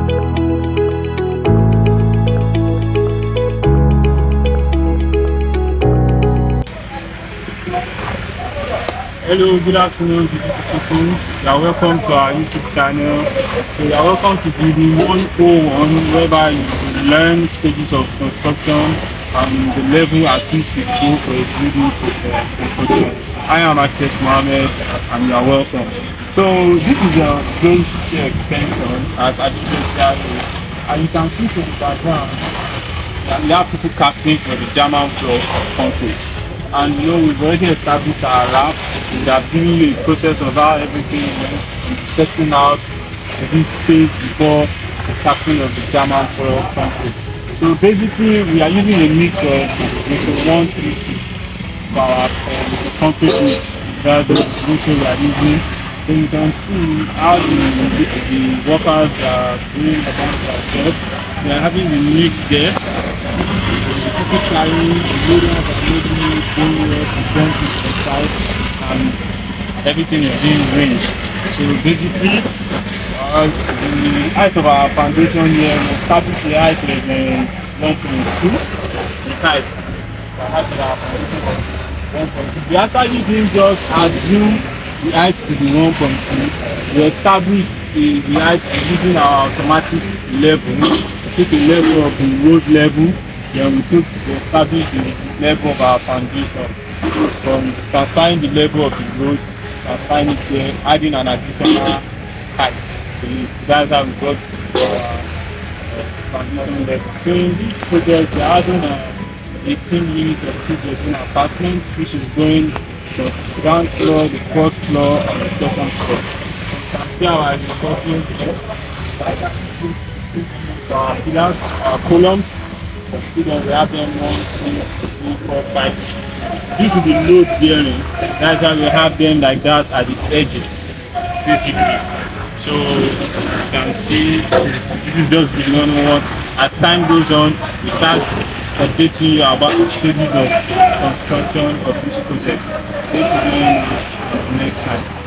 Hello, good afternoon, beautiful people. You are welcome to our YouTube channel. So you are welcome to Building 101, whereby you learn stages of construction and the level at which you go for a building construction. I am Architect Mohammed and you are welcome. So this is a basic extension at Aditya, and you can see from the background that we have people casting for the German floor of concrete. And you know, we've already established our labs. We have given you a process of how everything went, setting out this stage before the casting of the German floor concrete. So basically, we are using a mix of ratio 1:3:6 for our concrete mix. That's the ratio we are using. So you can see how the workers are doing about their job. We are having the mix there. People carrying the loaders are maybe going up the concrete inside, and everything is being raised. So basically, the height of our foundation here, we established the height of 1.2. The height of our foundation was 1.2. We actually didn't just assume the height to be 1.2. We established the height using our automatic level. We took a level of the road level. Then we establish the level of our foundation. From transferring the level of the road, transferring it here, adding an additional height. So that's how we got our foundation level. So in this project, we are adding 18 units of 2-bedroom apartments, which is going from the ground floor, the first floor, and the second floor. Here our agricultural pillars, our columns. We have them 1, 2, 3, 4, 5, 6. Due to the load bearing, that's why we have them like that at the edges, basically. So you can see this is just the normal one. As time goes on, we start updating you about the stages of construction of this project. Thank you very much. Next time.